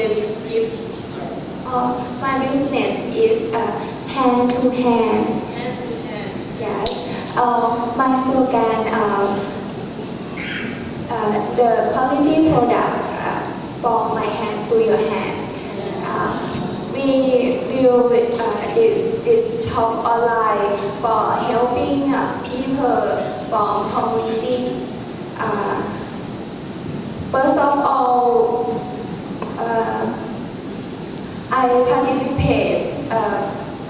Very script. My business is hand to hand. Hand to hand. Yes. My slogan, the quality product from my hand to your hand. We build this shop online for helping people from community. First of all, I participate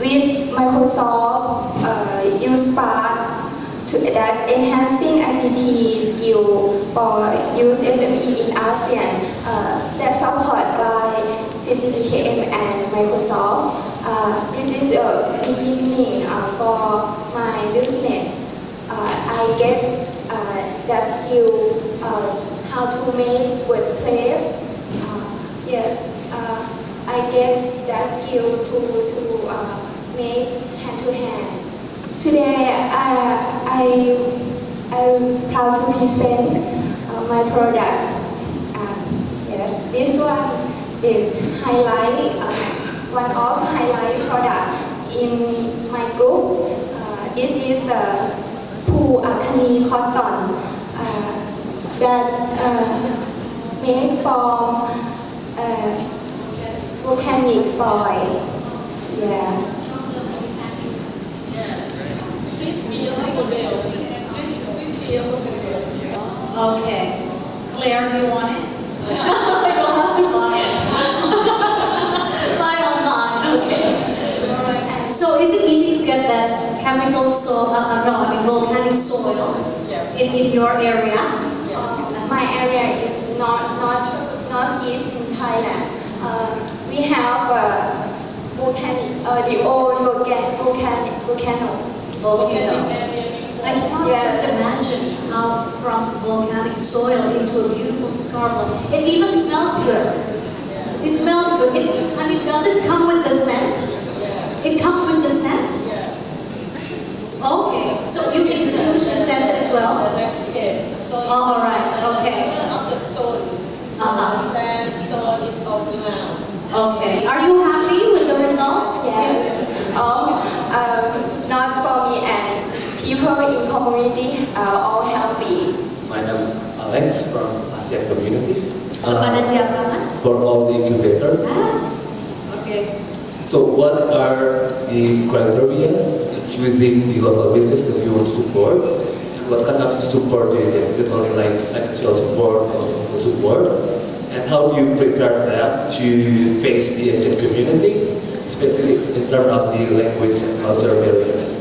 with Microsoft use Spark to that enhancing ICT skill for use SME in ASEAN that support by CCTKM and Microsoft. This is a beginning for my business. I get that skill how to make workplace. Yes, I get that skill to make hand to hand. Today, I'm proud to present my product. Yes, this one is one of highlight product in my group. This is the Pool Akani cotton that made from volcanic soil. Yes. Please be a model. Please be a model. Okay. Claire, do you want it? I don't have to buy it. Buy online, okay. So is it easy to get that chemical soil, volcanic soil in your area? My area is northeast in Thailand. We have the old volcano. I cannot just imagine how from volcanic soil into a beautiful scarlet. It even smells good. It smells good. Does it come with the scent? It comes with the scent? Okay, so you can use the scent as well? That's it. So all right, okay. Of the stone. Sandstone is all ground. Okay. Are you happy with the result? Yes. Not for me and people in community are all happy. My name is Alex from ASEAN community. Kepada siapa, Mas? For all the incubators. Okay. So what are the criteria in choosing the local business that you want to support? And what kind of support do you get? Is it only like financial support or technical support? And how do you prepare that to face the Asian community, especially in terms of the language and cultural barriers?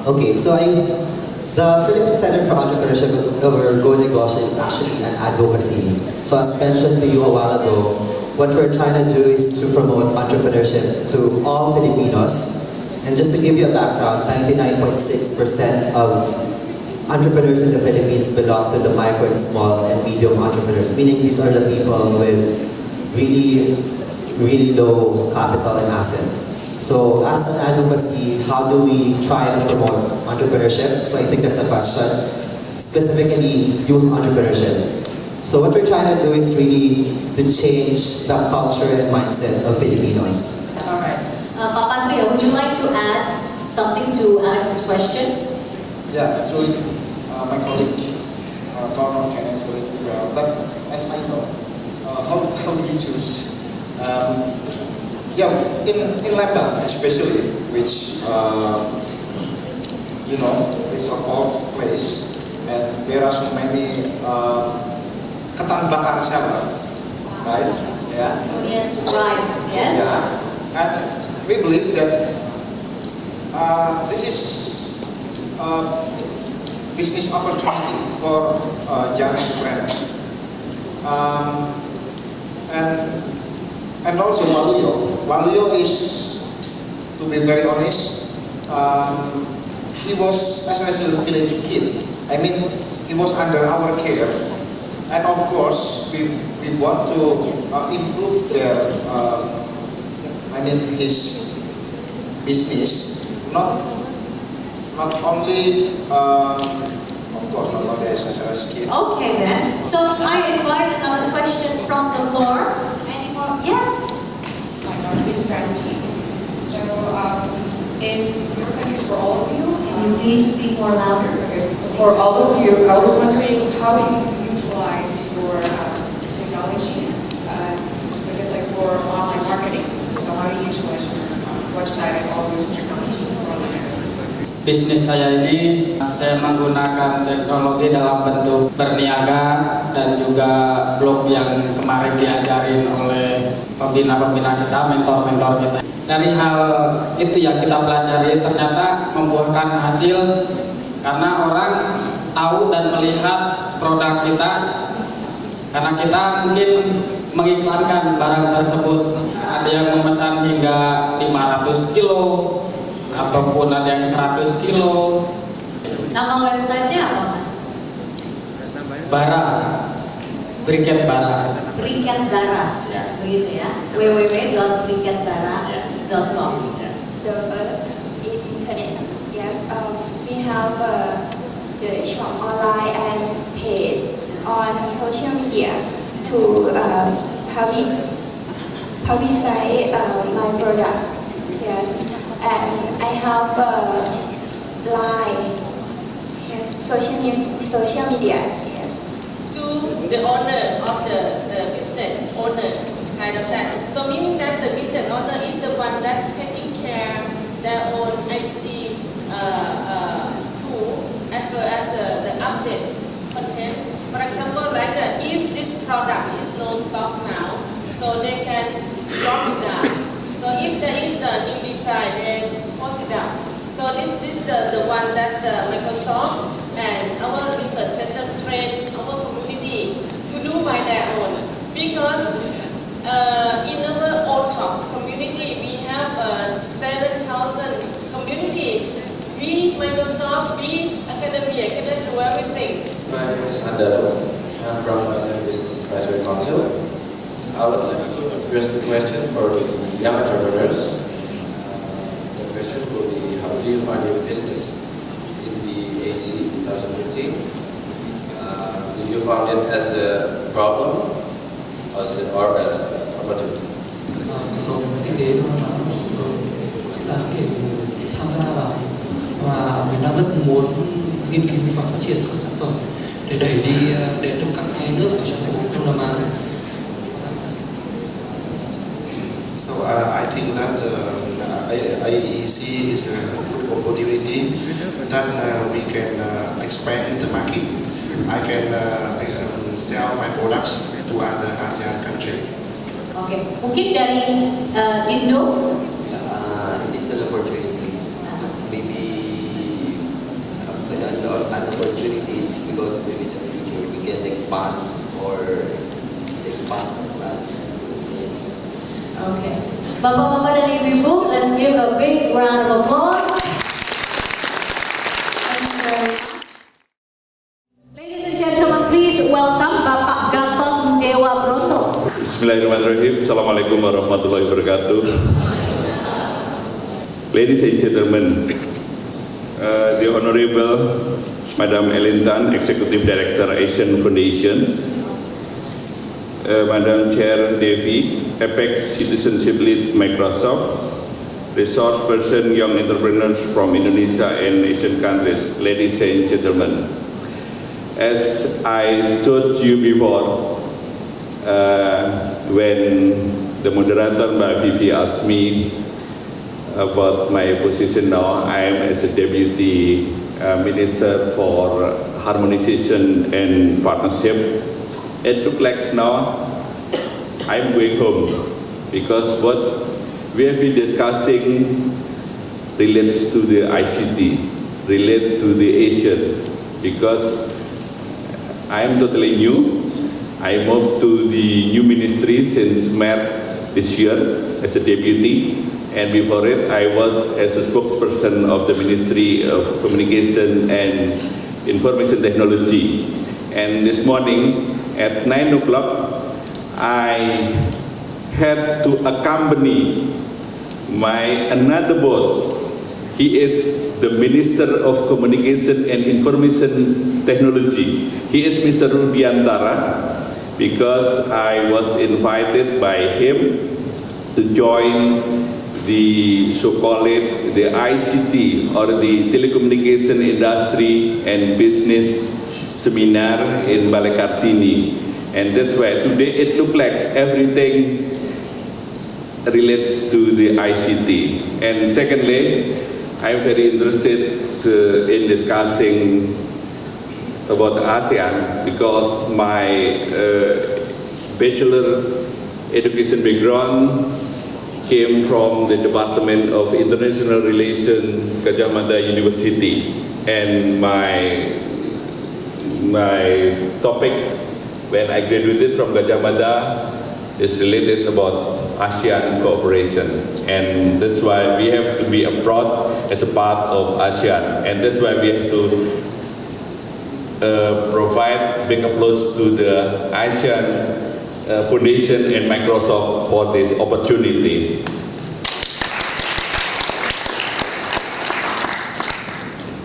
Okay, so the Philippine Center for Entrepreneurship over Go Negosyo is actually an advocacy. So as mentioned to you a while ago, what we're trying to do is to promote entrepreneurship to all Filipinos. And just to give you a background, 99.6% of entrepreneurs in the Philippines belong to the micro and small and medium entrepreneurs, meaning these are the people with really, really low capital and asset. So as an advocacy, how do we try and promote entrepreneurship? So I think that's a question. Specifically, youth entrepreneurship. So what we're trying to do is really to change the culture and mindset of Filipinos. All right. Papandrea, would you like to add something to Alex's question? Yeah, actually, my colleague Tono can answer it well. But as I know, how do we choose? Yeah, in Lembang especially, which it's a cold place, and there are so many ketan bakar seller, right? Yeah. Yes, rice. Yes. Yeah, and we believe that this is business opportunity for young entrepreneurs. And also Waluyo is, to be very honest, he was as a village kid. I mean, he was under our care, and of course we want to improve their, his business, not only, of course, not only as a kid. Okay then. So I invite another question from the floor. Anyone? Yes. My marketing strategy. So, in your countries, for all of you, Can you please speak more louder? for all of you, I was wondering how do you utilize your technology? Because like for online marketing, so how do you utilize your website and all this technology for online marketing? Bisnis saya ini, saya menggunakan teknologi dalam bentuk berniaga dan juga blog yang kemarin diajarin oleh pembina-pembina kita, mentor-mentor kita. Dari hal itu yang kita pelajari ternyata membuahkan hasil karena orang tahu dan melihat produk kita karena kita mungkin mengiklankan barang tersebut. Ada yang memesan hingga 500 kilo ataupun ada yang 100 kilo. Nama website-nya apa, Mas? Bara, briket bara. Briket Bara, Ya. begitu ya. www.briketbara.com. So first, is internet. Yes, we have the shop online and page on social media to publicize my product. Yes, and I have line. Yes, social media. Yes. To the owner of the business owner kind of that. So meaning that the business owner is the one that taking care their own ICT tool as well as the update content. For example, like if this product is no stock now, so they can drop it down. So if there is a new design, they post it down. So this is the one that Microsoft and our research center train our community to do by their own. Because in our OTOP community, we have 7,000 communities. We Microsoft, we academia, cannot do everything. My name is Andaro. I'm from ASEAN Business Advisory Council. I would like to address the question for the young entrepreneurs. The question will be, how do you find your business in the AEC 2015? Do you find it as a problem or as an opportunity? Cái đấy là kiểu tham gia vào và mình đang rất muốn nghiên cứu và phát triển các sản phẩm để đẩy đi đến được các cái nước ở trong khu vực Đông Nam Á. So I think that IEC is a good opportunity that we can expand the market. I can sell my products to other ASEAN countries. Oke, mungkin dari Indo. It is an opportunity. Maybe an opportunity because maybe in the future we can expand or expand our brand. Oke, bapak-bapak dan ibu-ibu, let's give a big round of applause. Thank you very much. Ladies and gentlemen, please welcome Bapak Gatot Dewa Broto. Bismillahirrahmanirrahim. Assalamualaikum warahmatullahi wabarakatuh. Ladies and gentlemen, the Honorable Madam Ellen Tan, Executive Director Asian Foundation, Madam Chair Devi, APEC Citizenship Lead Microsoft, Resource Person Young Entrepreneurs from Indonesia and Asian countries, ladies and gentlemen. As I told you before, when the moderator Mbak Vivi asked me about my position now, I am as a Deputy Minister for Harmonization and Partnership. It looks like now I'm going home because what we have been discussing relates to the ICT, relates to the Asian, because I am totally new. I moved to the new ministry since March this year as a deputy, and before it I was as a spokesperson of the Ministry of Communication and Information Technology. And this morning at 9 o'clock I had to accompany my another boss. He is the Minister of Communication and Information Technology. He is Mr. Rudiantara, because I was invited by him to join the so-called the ICT or the telecommunication industry and business seminar in Balai Kartini, and that's why today it looks like everything relates to the ICT. And secondly, I'm very interested in discussing about ASEAN because my bachelor education background came from the Department of International Relations, Gajah Mada University, and my topic when I graduated from Gajah Mada is related about ASEAN cooperation, and that's why we have to be abroad as a part of ASEAN, and that's why we have to provide big applause to the ASEAN Foundation and Microsoft for this opportunity.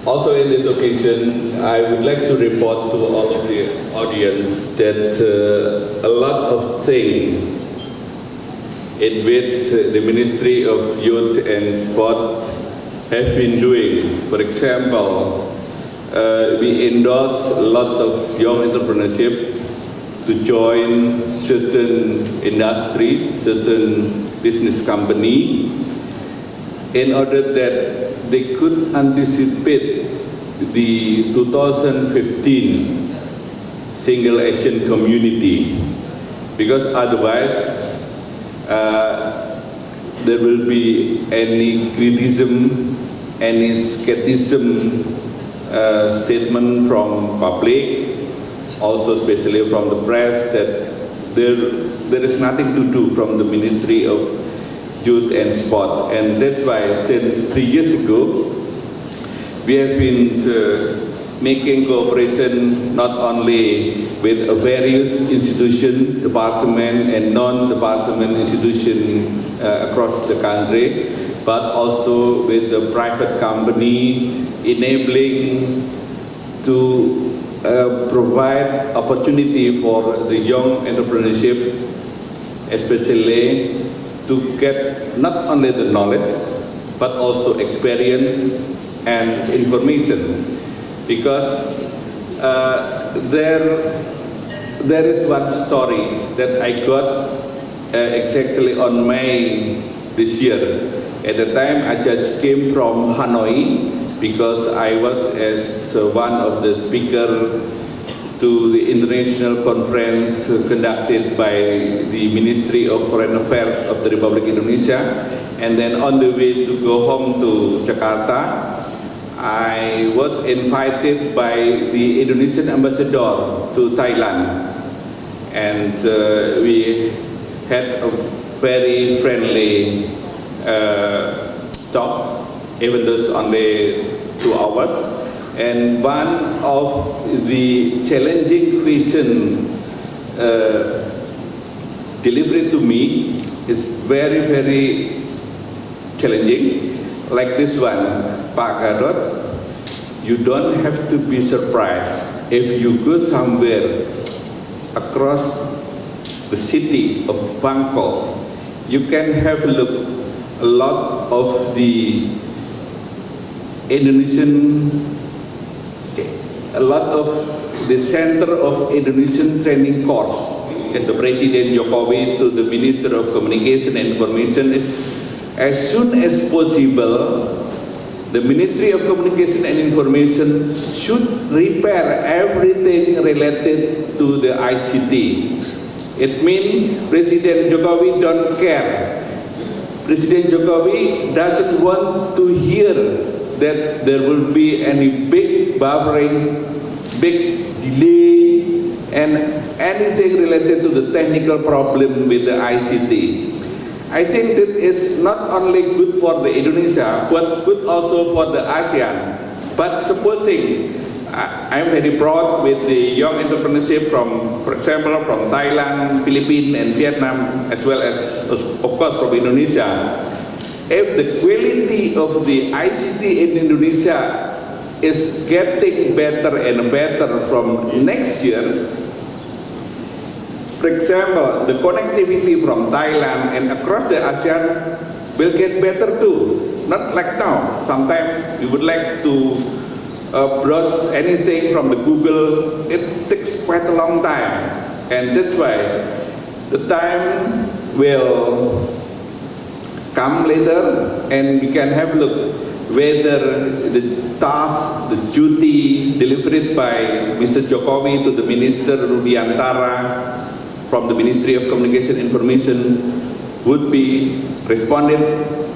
Also in this occasion, I would like to report to all of the audience that a lot of things in which the Ministry of Youth and Sport have been doing. For example, we endorse a lot of young entrepreneurship to join certain industry, certain business company, in order that they could anticipate the 2015 Single Asian Community, because otherwise there will be any criticism, any skepticism statement from public, also especially from the press, that there is nothing to do from the Ministry of Youth and Sport. And that's why since 3 years ago, we have been making cooperation not only with various institutions, department and non-department institutions across the country, but also with the private company, enabling to provide opportunity for the young entrepreneurship, especially to get not only the knowledge, but also experience and information. Because there is one story that I got exactly on May this year. At the time, I just came from Hanoi because I was as one of the speakers to the international conference conducted by the Ministry of Foreign Affairs of the Republic of Indonesia. And then on the way to go home to Jakarta, I was invited by the Indonesian ambassador to Thailand, and we had a very friendly talk, even though it's only 2 hours. And one of the challenging question delivered to me is very, very challenging, like this one. Pak Gadot, you don't have to be surprised if you go somewhere across the city of Bangkok. You can have a look. A lot of the center of Indonesian training course, as the President Jokowi to the Minister of Communication and Information, is as soon as possible, the Ministry of Communication and Information should repair everything related to the ICT. It means President Jokowi don't care. President Jokowi doesn't want to hear that there will be any big buffering, big delay, and anything related to the technical problem with the ICT. I think that is not only good for the Indonesia, but good also for the ASEAN. But supposing, I'm very proud with the young entrepreneurship from, for example, from Thailand, Philippines, and Vietnam, as well as, of course, from Indonesia. If the quality of the ICT in Indonesia is getting better and better from next year, For example, the connectivity from Thailand and across the ASEAN will get better too. Not like now. Sometimes we would like to browse anything from the Google. It takes quite a long time. And that's why the time will come later and we can have a look whether the task, the duty delivered by Mr. Jokowi to the Minister Rudiantara from the Ministry of Communication and Information would be responded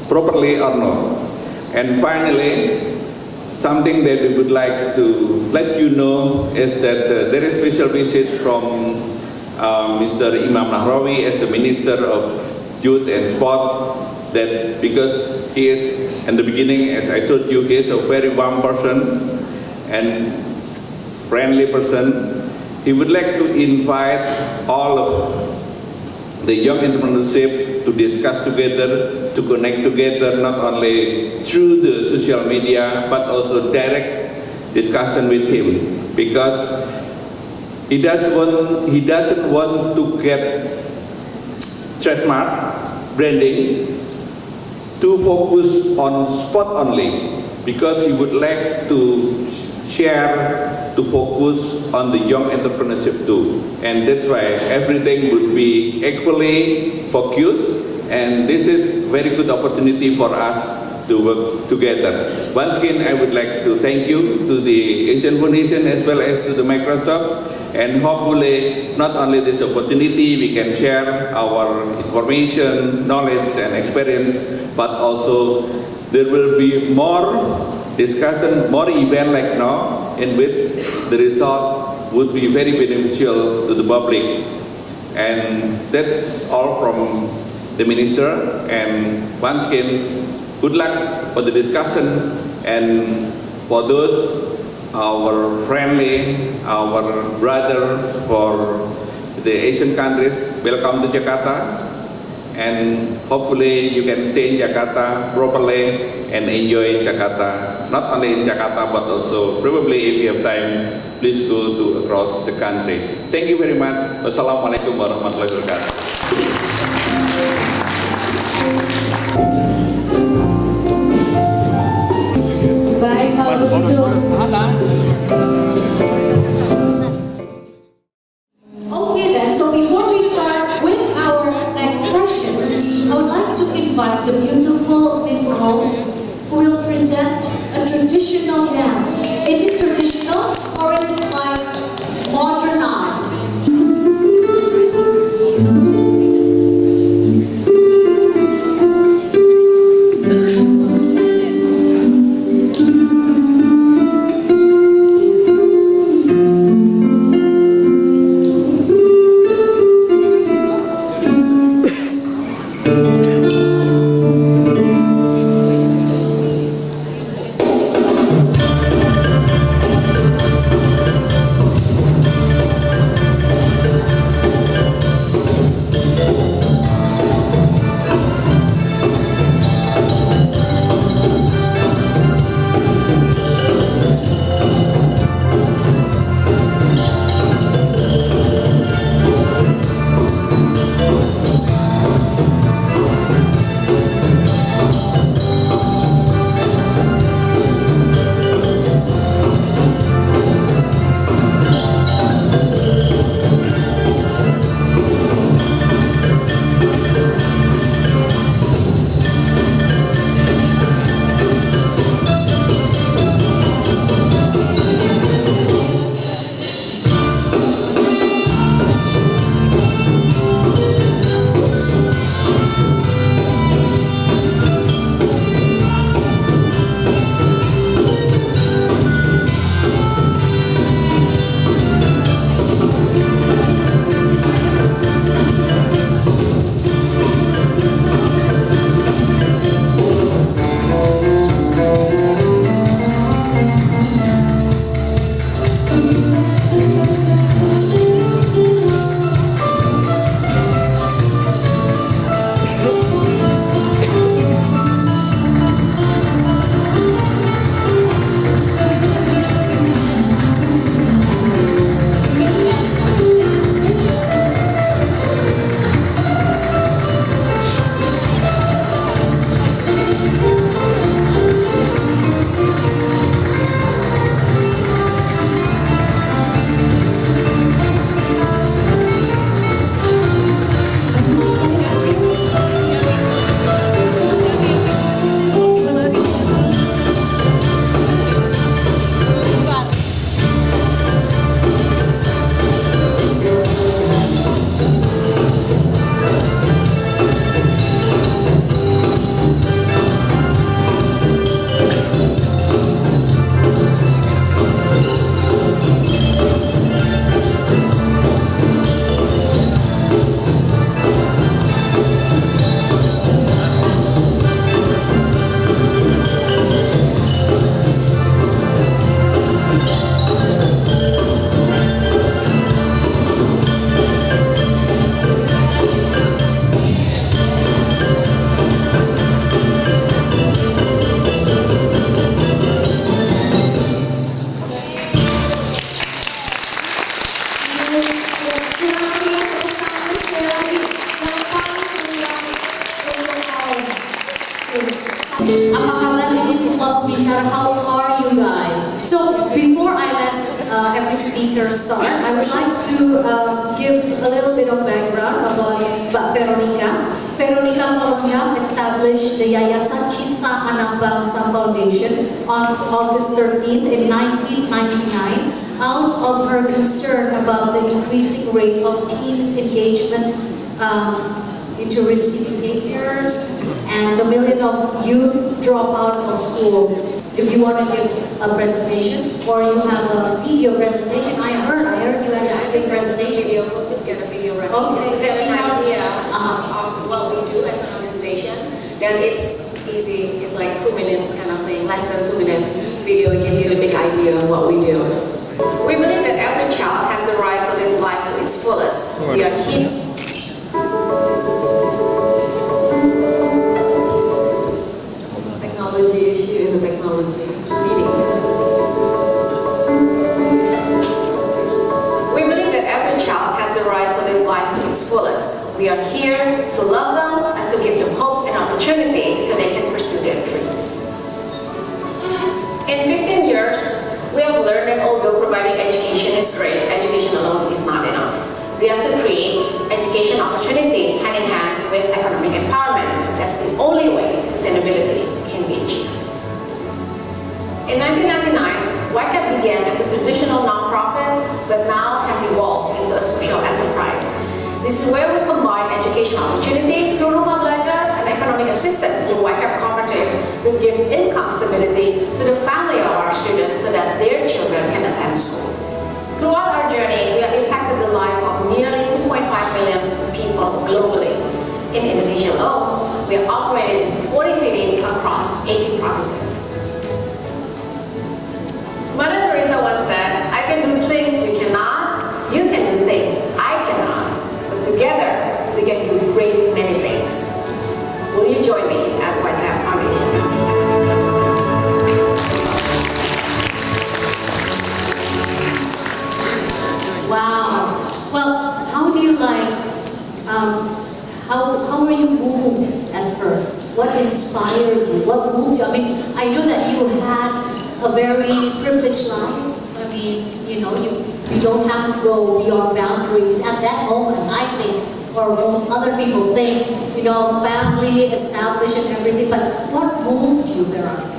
properly or not. And finally, something that we would like to let you know is that there is special visit from Mr. Imam Nahrawi as the Minister of Youth and Sport, that because he is, in the beginning, as I told you, he is a very warm person and friendly person. He would like to invite all of the young entrepreneurship to discuss together, to connect together, not only through the social media, but also direct discussion with him, because he doesn't want to get trademark branding to focus on sport only, because he would like to share, to focus on the young entrepreneurship too. And that's why everything would be equally focused, and this is very good opportunity for us to work together. Once again, I would like to thank you to the Asian Foundation as well as to the Microsoft, and hopefully not only this opportunity we can share our information, knowledge and experience, but also there will be more discussion, more event like now, in which the result would be very beneficial to the public. And that's all from the Minister, and once again, good luck for the discussion, and for those our friendly, our brother for the Asian countries, welcome to Jakarta, and hopefully you can stay in Jakarta properly and enjoy Jakarta, not only in Jakarta but also probably if you have time, please go to across the country. Thank you very much. Wassalamualaikum warahmatullahi wabarakatuh. Baik, kalau begitu. Okay then, so before we start with our next session, I would like to invite the beautiful Miss Cole, who will present a traditional dance. Is it traditional or is it like modernized? Apa kabar ini semua pembicara? How are you guys? So before I let every speaker start, I would like to give a little bit of background about Mbak Veronica. Veronica Colombian established the Yayasan Cinta Anak Bangsa Foundation on August 13th in 1999 out of her concern about the increasing rate of teens' engagement into risky behaviors and the million of youth drop out of school. If you want to give a presentation or you have a video presentation, I heard you had a big presentation. We'll just get a video ready. Okay. Just to get an idea of what we do as an organization. Then it's easy. It's like 2 minutes kind of thing, less than 2 minutes video will give you the big idea of what we do. We believe that every child has the right to live life to its fullest. We are here. Technology issue in the technology meeting. We believe that every child has the right to live life to its fullest. We are here to love them and to give them hope and opportunity so they can pursue their dreams. In 15 years, we have learned that although providing education is great, education alone is not enough. We have to create education opportunity hand in hand with economic empowerment. That's the only way sustainability can be achieved. In 1999, YCAP began as a traditional nonprofit, but now has evolved into a social enterprise. This is where we combine education opportunity through rumah belajar and economic assistance through YCAP Cooperative to give income stability to the family of our students so that their children can attend school. Throughout our journey, we have impacted the life of nearly 2.5 million people globally. In Indonesia alone, we have operated in 40 cities across 80 provinces. Mother Teresa once said, I can do things we cannot, you can do things I cannot, but together we can do great many things. Will you join me at YCAP Foundation? Wow. Well, how do you like, how were you moved at first? What inspired you? What moved you? I mean, I know that you had a very privileged life. I mean, you know, you don't have to go beyond boundaries at that moment, I think, or most other people think, you know, family, established and everything, but what moved you, Veronica?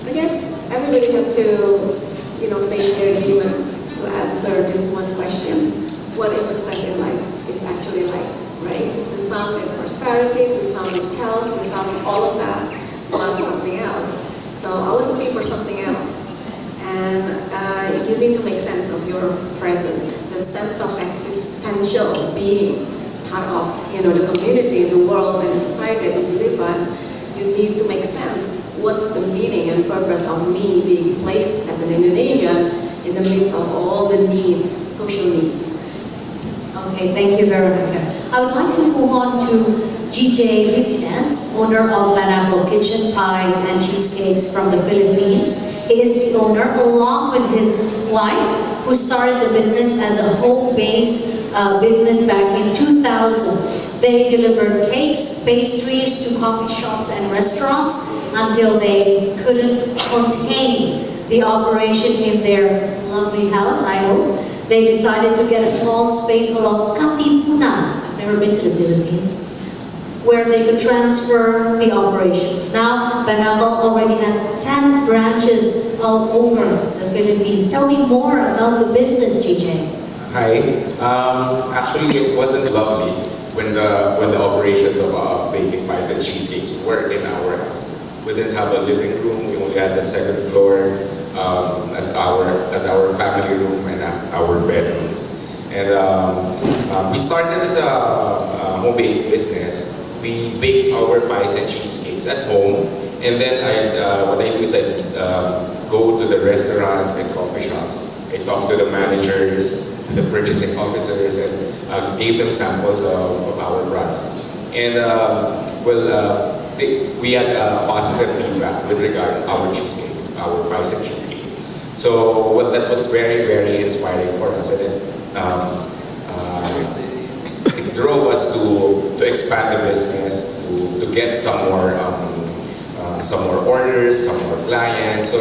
I guess everybody has to, you know, face their demons to answer this one question. What is success in life is actually like, right? To some it's prosperity, to some it's health, to some all of that, plus something else. So I was looking for something else. And you need to make sense of your presence, the sense of existential being part of, you know, the community, the world, and the society that you live in. You need to make sense. What's the meaning and purpose of me being placed as an Indonesian in the midst of all the needs, social needs? Okay, thank you, Veronica. I would like to move on to GJ Jimenez, owner of Banabo Kitchen Pies and Cheesecakes from the Philippines. He is the owner, along with his wife, who started the business as a home-based business back in 2000. They delivered cakes, pastries to coffee shops and restaurants until they couldn't contain the operation in their lovely house, I hope. They decided to get a small space along Katipunan, I've never been to the Philippines, where they could transfer the operations. Now, Banabo already has 10 branches all over the Philippines. Tell me more about the business, GJ. Hi. Actually, it wasn't lovely when the operations of baking pies and cheesecakes were in our house. We didn't have a living room. We only had the second floor as our family room and as our bedrooms. And we started as a home-based business. We bake our pies and cheesecakes at home, and then what I do is I go to the restaurants and coffee shops. I talk to the managers, the purchasing officers, and gave them samples of our products. And we had positive feedback with regard to our cheesecakes, our pies and cheesecakes. So that was very, very inspiring for us, and it drove us to expand the business, to get some more some more orders, some more clients. So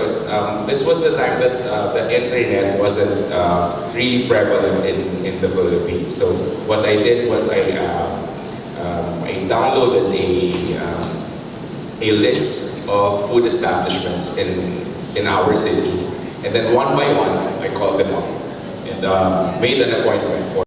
this was the time that the internet wasn't really prevalent in the Philippines. So what I did was I downloaded a list of food establishments in our city, and then one by one I called them up and made an appointment for